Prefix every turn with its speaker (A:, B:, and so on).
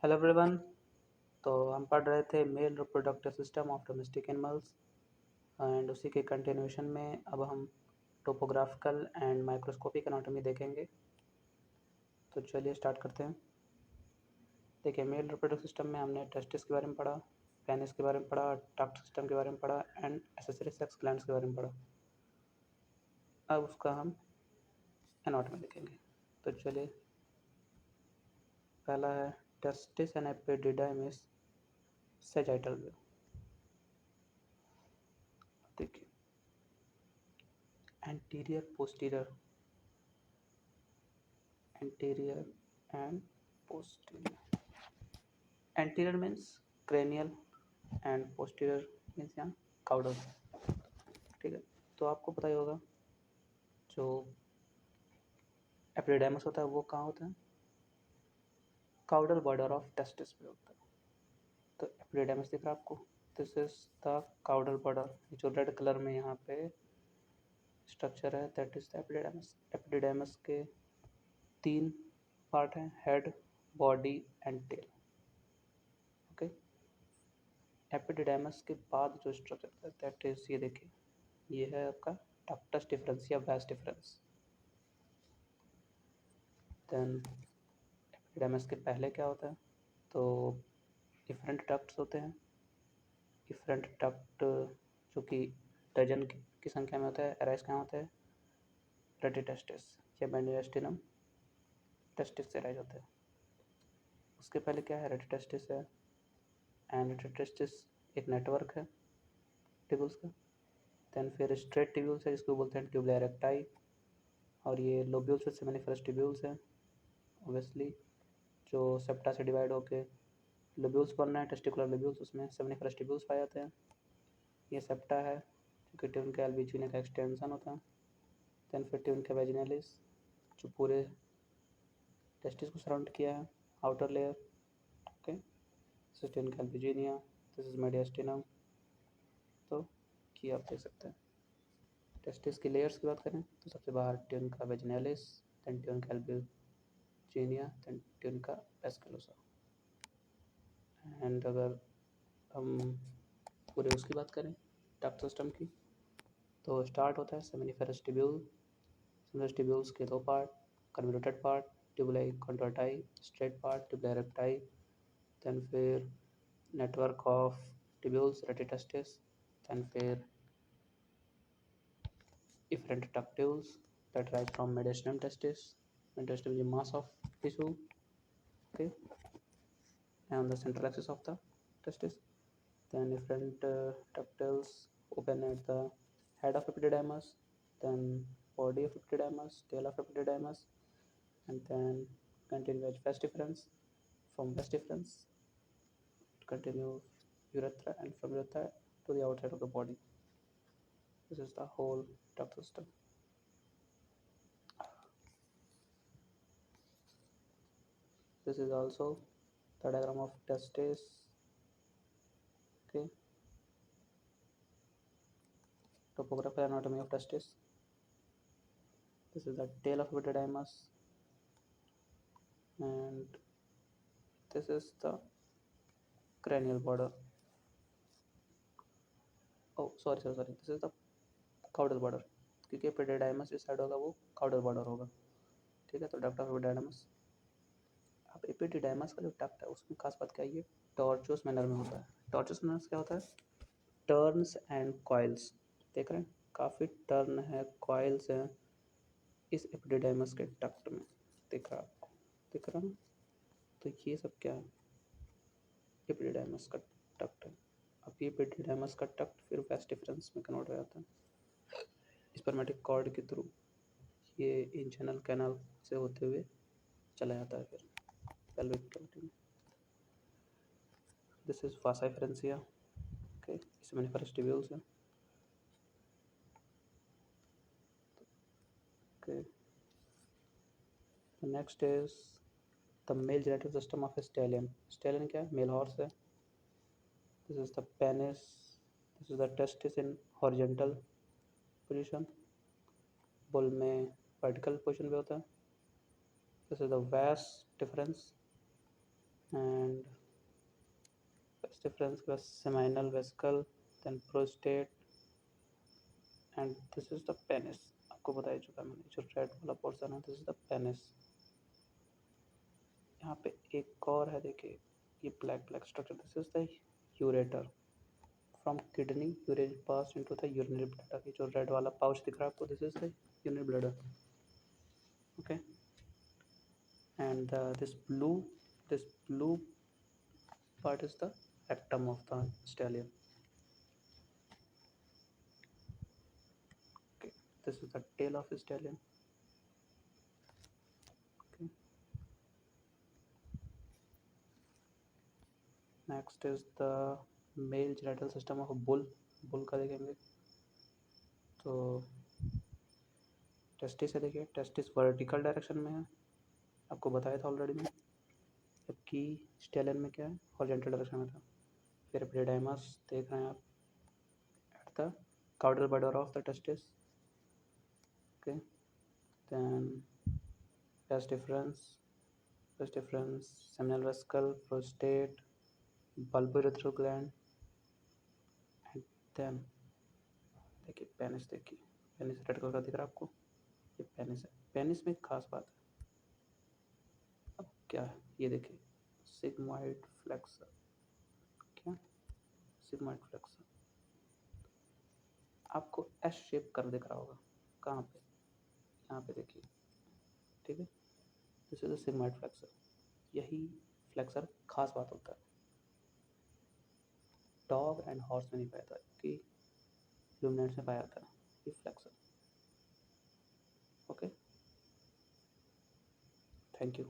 A: Hello everyone. तो हम पढ़ रहे थे male reproductive system of domestic animals and उसी के कंटिन्यूशन में अब हम टोपोग्राफिकल एंड माइक्रोस्कोपिक एनाटॉमी देखेंगे। तो चलिए स्टार्ट करते हैं। देखिए, मेल रिप्रोडक्टिव सिस्टम में हमने टेस्टिस के बारे में पढ़ा, पेनिस के बारे में पढ़ा, डक्ट सिस्टम के बारे में पढ़ा एंड एसेसरी सेक्स ग्लैंड्स के बारे में पढ़ा। अब उसका हम एनाटॉमी देखेंगे। तो चलिए, पहला है testis and epididymis sagittal view. देखिए, anterior posterior anterior and posterior anterior means cranial and posterior means यहाँ caudal। ठीक है, तो आपको पता ही होगा जो एपिडिडाइमस होता है वो कहाँ होता है? काउडल बॉर्डर ऑफ टेस्टिस पे होता है। तो एपिडिडाइमस दिख रहा है आपको, this is the caudal border. जो रेड कलर में यहाँ पे स्ट्रक्चर है that is the epididymis. Epididymis के 3 पार्ट हैं, head, body and tail. Okay, epididymis के बाद जो स्ट्रक्चर है दैट इज, ये देखिए, ये है आपका डक्टस डिफरेंस या वास डिफरेंस। देन एपिडिडाइमस के पहले क्या होता है? तो डिफरेंट डक्ट्स होते हैं। डिफरेंट डक्ट जो कि डजन की संख्या में होता है, अराइज कहाँ होता है? रेटिटेस्टिस या मेडियास्टिनम टेस्टिस से अराइज होता है। उसके पहले क्या है? रेटिटेस्टिस है। एंड रेटिटेस्टिस एक नेटवर्क है ट्यूब्यूल्स का। देन फिर स्ट्रेट ट्यूब्यूल्स है जिसको बोलते हैं ट्यूबुलर रेक्टाई, और ये लोब्यूल्स विद सेमिनिफरस ट्यूब्यूल्स हैं ऑब्वियसली, जो सेप्टा से डिवाइड होके लोब्यूल्स बन रहे हैं, टेस्टिकुलर लोब्यूल्स, उसमें सेमिनिफरस ट्यूब्यूल्स पाए जाते हैं। ये सेप्टा है जो कि ट्यूनिका एल्बिजिना का एक्सटेंशन होता है। देन फिर ट्यूनिका वेजिनालिस जो पूरे टेस्टिस को सराउंड किया है, outer layer. Okay, this is tunica albuginea, this is mediastinum. तो कि आप देख सकते हैं टेस्टिस की लेयर्स की बात करें तो सबसे बाहर tunica vaginalis, then tunica albuginea, then tunica vasculosa. And अगर हम पूरे उसकी बात करें डक्ट सिस्टम की, तो स्टार्ट होता है सेमिनिफेरस ट्यूब्यूल। सेमिनिफेरस ट्यूब्यूल्स के 2 part, convoluted part tubuli contorti, straight part tubular recti. Then फिर network of tubules rete testis. Then फिर different ductules that rise from mediastinum testis. Mediastinum is the mass of tissue, okay, and the central axis of the testis. Then different ductules open at the head of epididymis, then body of epididymis, tail of epididymis, and then continue as vas deferens. From vas deferens, it continues urethra, and from urethra to the outside of the body. This is the whole duct system. This is also the diagram of testis. Okay, topographical anatomy of testis. This is the tail of epididymis, and this is the cranial border. Oh, sorry. This is the caudal border, क्योंकि epididymis इस side होगा वो caudal border होगा। ठीक है, तो duct of epididymis. अब epididymis का जो डक्ट है उसमें खास बात क्या है, ये टॉर्चुअस मैनर में होता है। टॉर्चुअस मैनर क्या होता है? Turns and coils. देख रहे हैं, काफ़ी टर्न है, कॉइल्स हैं इस एपिडिडाइमस के डक्ट में। दिख रहा है आपको? दिख रहा है? तो ये सब क्या है? एपिडिडाइमस का डक्ट है। अब ये एपिडिडाइमस का डक्ट फिर वास डिफरेंस में कन्वर्ट हो जाता है स्पर्मेटिक कॉर्ड के थ्रू, ये इंचेनल कैनाल से होते हुए चला जाता है फिर पेल्विक कैविटी में। This is vasa efferentia. Okay, इसमें सेमिनिफरस ट्यूब्यूल्स है। Okay, next is the male genetic system of stallion. Stallion क्या है? मेल हॉर्स है। This is the penis, this is the testis in horizontal position, bull में vertical position पे होता है। This is the vas deferens and vas deferens was seminal vesicle, then prostate, and this is the penis. आपको बता ही चुका मैंने, जो red वाला पोर्शन है दिस इज द पेनिस। यहाँ पे एक और है, देखिए ये black black structure, this is the ureter. From kidney urine pass into the urinary bladder. ये जो रेड वाला पाउच दिख रहा है आपको, this is the urinary bladder, okay. And this blue part is the rectum of the stallion, okay। This is the tail of the stallion, okay। Next is the male genital system of a bull का देखेंगे तो testis है, देखिए testis vertical direction में है, आपको बताया था ऑलरेडी मैं, जबकि स्टेलियन में क्या है, हॉरिजॉन्टल डायरेक्शन में था। फिर एपिडिडाइमस देख रहे हैं आप at the caudal border of the testis, okay। Then vas deferens, seminal vesicle, prostate, bulbourethral gland, and then देखिए पेनिस, देखिए पेनिस रेड कलर का दिख रहा है आपको, ये पेनिस है। पेनिस में एक खास बात है, अब क्या है ये देखिए, सिग्मॉइड फ्लेक्सर, क्या सिग्मॉइड फ्लेक्सर आपको एस शेप कर दिख रहा होगा, कहाँ पे, यहाँ पे देखिए, ठीक है। This is a sigmoid flexor, यही फ्लेक्सर खास बात होता है, डॉग एंड हॉर्स में नहीं पाया था कि रूमिनेंट्स में पाया जाता है ये फ्लेक्सर, ओके। Thank you.